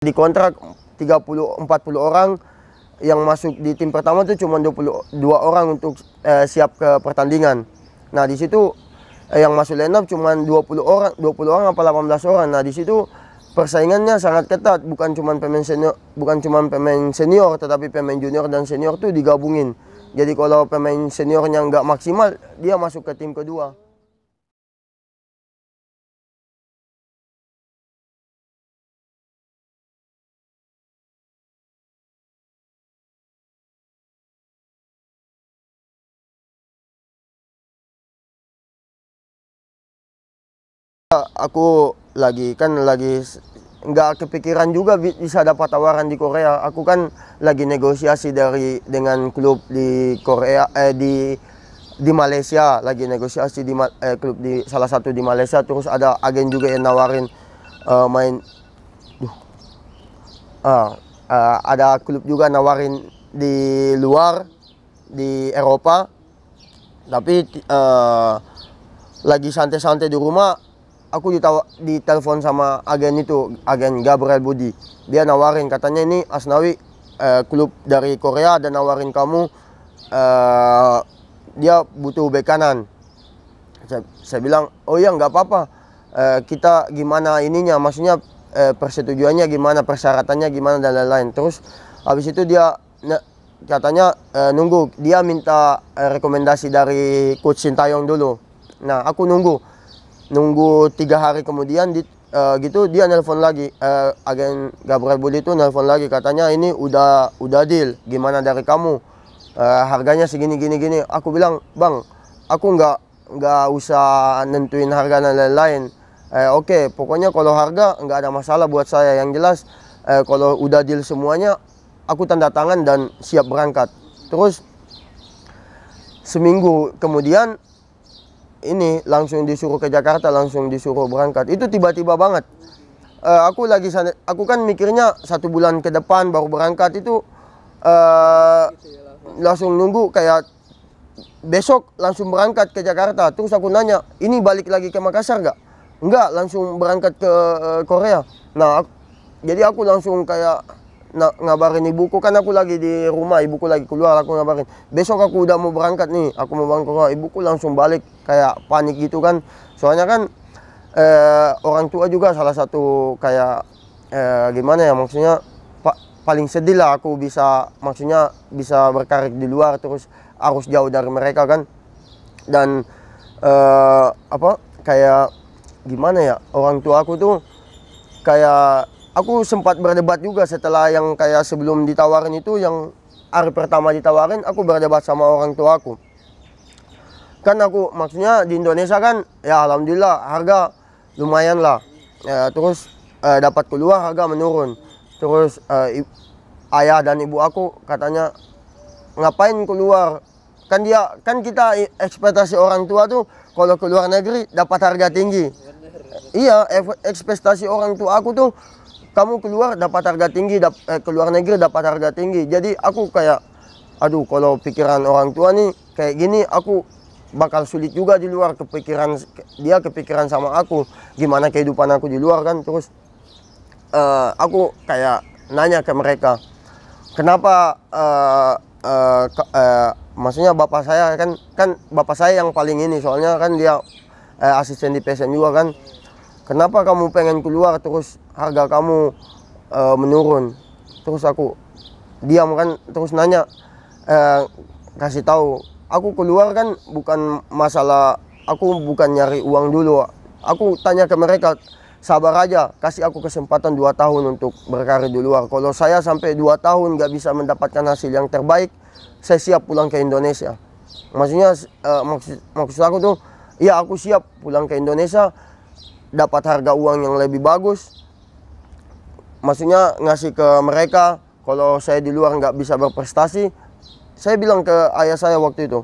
Di kontrak 30-40 orang, yang masuk di tim pertama tuh cuma 22 orang untuk siap ke pertandingan. Nah, di situ yang masuk line up cuma 20 orang apa 18 orang. Nah, di situ persaingannya sangat ketat, bukan cuma pemain senior, tetapi pemain junior dan senior tuh digabungin. Jadi kalau pemain seniornya nggak maksimal, dia masuk ke tim kedua. Aku lagi nggak kepikiran juga bisa dapat tawaran di Korea. Aku kan lagi negosiasi dengan klub di Korea, di Malaysia, lagi negosiasi di klub di salah satu di Malaysia. Terus ada agen juga yang nawarin main. Ada klub juga nawarin di luar, di Eropa. Tapi lagi santai-santai di rumah. Aku ditelepon sama agen itu, agen Gabriel Budi. Dia nawarin, katanya ini Asnawi, klub dari Korea ada nawarin kamu, dia butuh bek kanan. Saya bilang, oh iya nggak apa-apa, kita gimana ininya, maksudnya persetujuannya gimana, persyaratannya gimana dan lain-lain. Terus habis itu dia katanya nunggu, dia minta rekomendasi dari Coach Sintayong dulu. Nah, aku nunggu 3 hari kemudian gitu dia nelpon lagi, agen Gabriel Budi itu nelpon lagi, katanya ini udah deal, gimana dari kamu, harganya segini gini. Aku bilang, bang, aku nggak usah nentuin harga dan lain-lain. Oke, pokoknya kalau harga nggak ada masalah buat saya, yang jelas kalau udah deal semuanya aku tanda tangan dan siap berangkat. Terus seminggu kemudian ini langsung disuruh ke Jakarta, langsung disuruh berangkat. Itu tiba-tiba banget. Aku kan mikirnya 1 bulan ke depan baru berangkat, itu langsung nunggu kayak besok langsung berangkat ke Jakarta. Terus aku nanya, ini balik lagi ke Makassar nggak? Enggak, langsung berangkat ke Korea. Nah, jadi aku langsung kayak ngabarin ibuku, kan aku lagi di rumah, ibuku lagi keluar, aku ngabarin besok aku udah mau berangkat nih, aku mau berangkat. Ibuku langsung balik kayak panik gitu kan, soalnya kan orang tua juga salah satu kayak gimana ya, maksudnya paling sedih lah aku maksudnya bisa berkarir di luar terus harus jauh dari mereka kan. Dan kayak gimana ya, orang tua aku tuh kayak, aku sempat berdebat juga setelah yang kayak sebelum ditawarin itu, yang hari pertama ditawarin aku berdebat sama orang tua aku. Kan aku maksudnya di Indonesia kan ya alhamdulillah harga lumayan lah. Terus dapat keluar harga menurun. Terus ayah dan ibu aku katanya, ngapain keluar? Kan kita ekspektasi orang tua tuh kalau keluar negeri dapat harga tinggi. Iya, ekspektasi orang tua aku tuh kamu keluar dapat harga tinggi, keluar negeri dapat harga tinggi. Jadi aku kayak, aduh, kalau pikiran orang tua nih kayak gini, aku bakal sulit juga di luar. Kepikiran sama aku, gimana kehidupan aku di luar kan. Terus aku kayak nanya ke mereka, kenapa maksudnya bapak saya kan bapak saya yang paling ini, soalnya kan dia asisten di PSM juga kan. Kenapa kamu pengen keluar terus harga kamu menurun? Terus aku diam kan, terus nanya, kasih tahu, aku keluar kan bukan masalah, aku bukan nyari uang dulu. Aku tanya ke mereka, sabar aja, kasih aku kesempatan 2 tahun untuk berkarir di luar. Kalau saya sampai 2 tahun nggak bisa mendapatkan hasil yang terbaik, saya siap pulang ke Indonesia. Maksudnya maksud aku tuh, ya aku siap pulang ke Indonesia, dapat harga uang yang lebih bagus, maksudnya ngasih ke mereka. Kalau saya di luar nggak bisa berprestasi, saya bilang ke ayah saya waktu itu,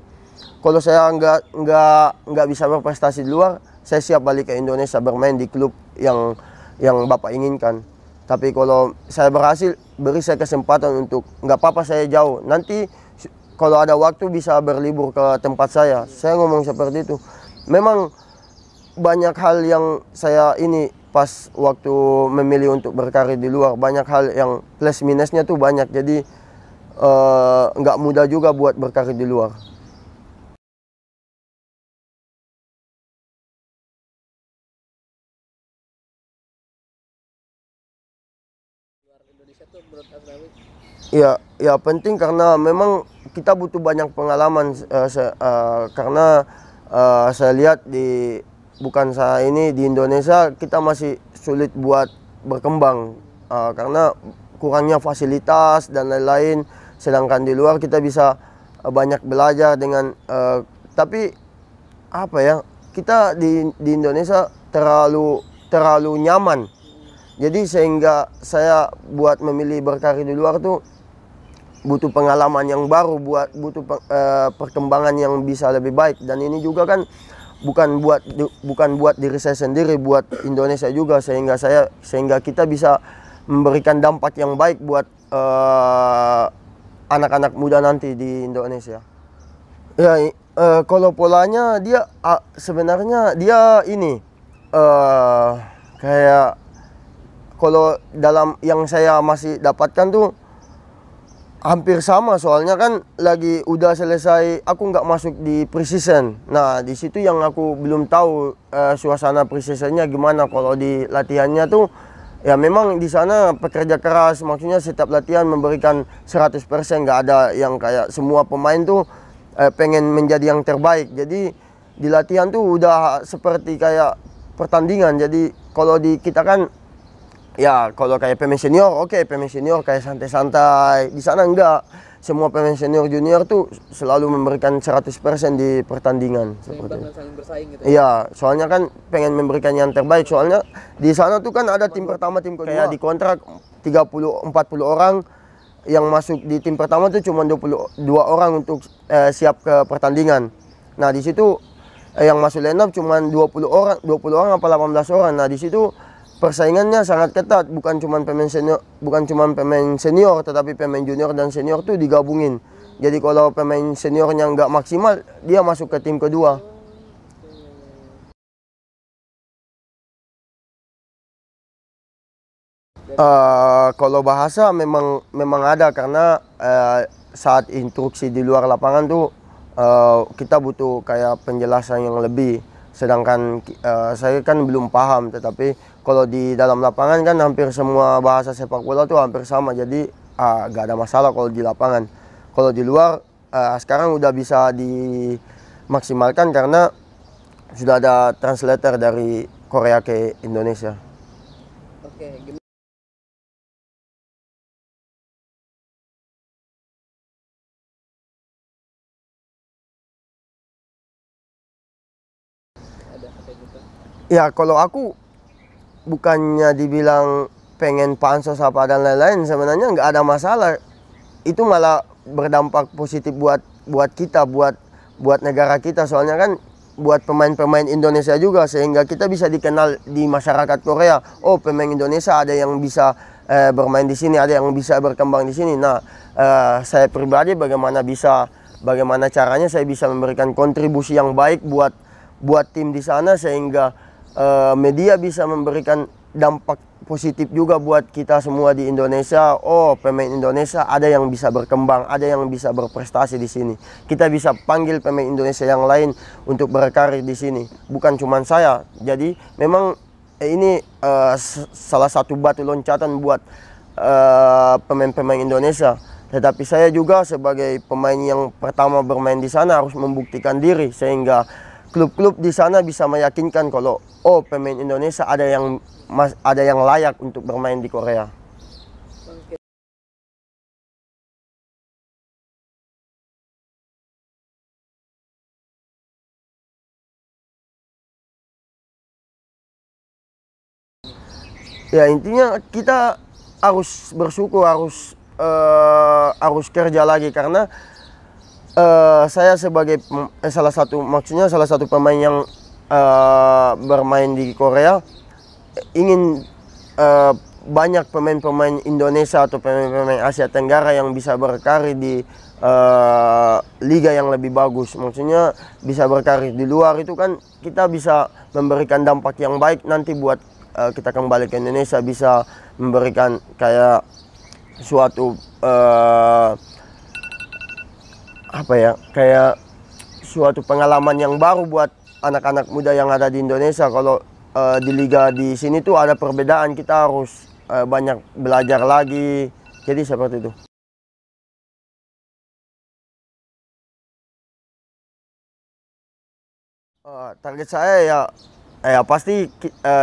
kalau saya nggak bisa berprestasi di luar, saya siap balik ke Indonesia bermain di klub yang bapak inginkan. Tapi kalau saya berhasil, beri saya kesempatan untuk, nggak apa-apa saya jauh, nanti kalau ada waktu bisa berlibur ke tempat saya. Saya ngomong seperti itu. Memang banyak hal yang saya ini pas waktu memilih untuk berkarir di luar, banyak hal yang plus minusnya tuh banyak, jadi nggak mudah juga buat berkarir di luar. Indonesia tuh menurut Azrawi? Ya penting karena memang kita butuh banyak pengalaman karena saya lihat bukan saya ini di Indonesia kita masih sulit buat berkembang karena kurangnya fasilitas dan lain-lain, sedangkan di luar kita bisa banyak belajar dengan tapi apa ya, kita di Indonesia terlalu nyaman. Jadi sehingga saya buat memilih berkarir di luar tuh butuh pengalaman yang baru, butuh perkembangan yang bisa lebih baik, dan ini juga kan bukan buat diri saya sendiri, buat Indonesia juga, sehingga kita bisa memberikan dampak yang baik buat anak-anak muda nanti di Indonesia. Ya, kalau polanya dia sebenarnya dia ini kayak kalau dalam yang saya masih dapatkan tuh hampir sama, soalnya kan lagi udah selesai, aku nggak masuk di pre-season. Nah di situ yang aku belum tahu suasana pre-seasonnya gimana. Kalau di latihannya tuh ya memang di sana pekerja keras, maksudnya setiap latihan memberikan 100%, nggak ada yang kayak semua pemain tuh pengen menjadi yang terbaik. Jadi di latihan tuh udah seperti kayak pertandingan. Jadi kalau di kita kan ya kalau kayak pemain senior, oke, pemain senior kayak santai-santai. Di sana enggak. Semua pemain senior junior tuh selalu memberikan 100% di pertandingan. Seimbang dan saling bersaing gitu. Iya, soalnya kan pengen memberikan yang terbaik. Soalnya di sana tuh kan ada tim pertama, tim kedua. Kayak di kontrak 30-40 orang, yang masuk di tim pertama tuh cuma 22 orang untuk siap ke pertandingan. Nah, di situ yang masuk line up cuma 20 orang apa 18 orang. Nah, di situ persaingannya sangat ketat, bukan cuma pemain senior, tetapi pemain junior dan senior tuh digabungin. Jadi kalau pemain seniornya nggak maksimal, dia masuk ke tim kedua. Kalau bahasa memang ada, karena saat instruksi di luar lapangan tuh kita butuh kayak penjelasan yang lebih. Sedangkan saya kan belum paham, tetapi kalau di dalam lapangan kan hampir semua bahasa sepak bola tuh hampir sama, jadi gak ada masalah kalau di lapangan. Kalau di luar sekarang udah bisa dimaksimalkan karena sudah ada translator dari Korea ke Indonesia. Oke, gimana? Ada apa gitu? Ya kalau aku bukannya dibilang pengen pansos apa dan lain-lain, sebenarnya nggak ada masalah. Itu malah berdampak positif buat kita, buat negara kita. Soalnya kan buat pemain-pemain Indonesia juga, sehingga kita bisa dikenal di masyarakat Korea. Oh, pemain Indonesia ada yang bisa bermain di sini, ada yang bisa berkembang di sini. Nah, saya pribadi bagaimana caranya saya bisa memberikan kontribusi yang baik buat tim di sana, sehingga media bisa memberikan dampak positif juga buat kita semua di Indonesia. Oh, pemain Indonesia ada yang bisa berkembang, ada yang bisa berprestasi di sini. Kita bisa panggil pemain Indonesia yang lain untuk berkarir di sini, bukan cuma saya. Jadi memang ini salah satu batu loncatan buat pemain-pemain Indonesia. Tetapi saya juga sebagai pemain yang pertama bermain di sana harus membuktikan diri, sehingga klub-klub di sana bisa meyakinkan kalau oh, pemain Indonesia ada yang layak untuk bermain di Korea. Oke. Ya intinya kita harus bersyukur, harus kerja lagi, karena saya sebagai salah satu pemain yang bermain di Korea ingin banyak pemain-pemain Indonesia atau pemain-pemain Asia Tenggara yang bisa berkarir di liga yang lebih bagus. Maksudnya bisa berkarir di luar itu kan kita bisa memberikan dampak yang baik nanti buat kita kembali ke Indonesia, bisa memberikan kayak suatu kayak suatu pengalaman yang baru buat anak-anak muda yang ada di Indonesia. Kalau di liga di sini tuh ada perbedaan, kita harus banyak belajar lagi. Jadi seperti itu. Target saya ya pasti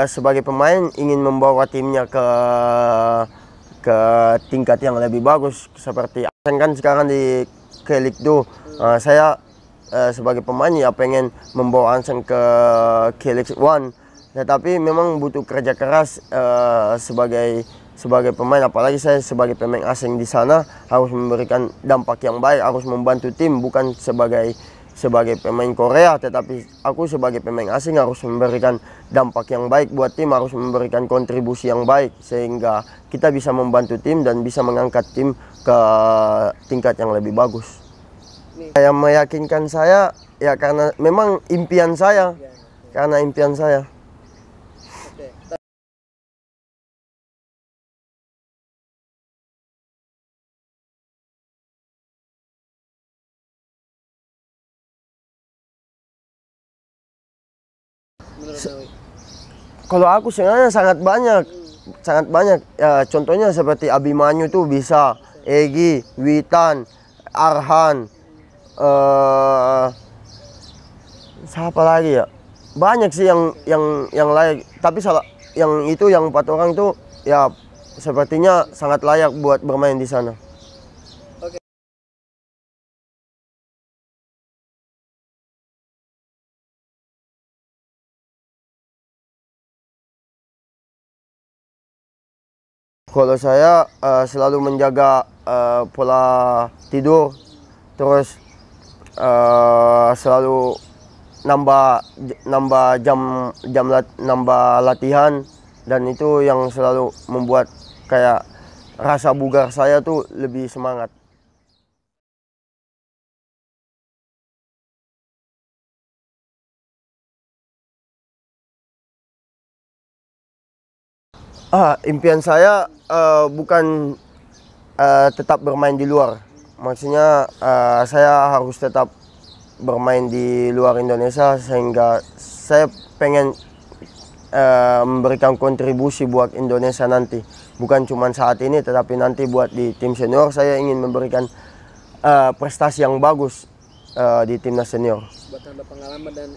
sebagai pemain ingin membawa timnya ke tingkat yang lebih bagus seperti kan sekarang di K-League 2. Saya sebagai pemain ya pengen membawa Anseng ke K-League 1. Tetapi memang butuh kerja keras sebagai pemain, apalagi saya sebagai pemain asing di sana harus memberikan dampak yang baik, harus membantu tim, bukan sebagai pemain Korea, tetapi aku sebagai pemain asing harus memberikan dampak yang baik buat tim, harus memberikan kontribusi yang baik sehingga kita bisa membantu tim dan bisa mengangkat tim ke tingkat yang lebih bagus. Yang meyakinkan saya ya karena memang impian saya, karena impian saya. Kalau aku sebenarnya sangat banyak. Ya, contohnya seperti Abimanyu tuh bisa, Egi, Witan, Arhan, siapa lagi ya? Banyak sih yang layak. Tapi yang 4 orang tuh ya sepertinya sangat layak buat bermain di sana. Kalau saya selalu menjaga pola tidur, terus selalu nambah nambah latihan, dan itu yang selalu membuat kayak rasa bugar saya tuh lebih semangat. Impian saya bukan tetap bermain di luar. Maksudnya saya harus tetap bermain di luar Indonesia sehingga saya pengen memberikan kontribusi buat Indonesia nanti. Bukan cuma saat ini tetapi nanti buat di tim senior saya ingin memberikan prestasi yang bagus di timnas senior. Buat tambah pengalaman dan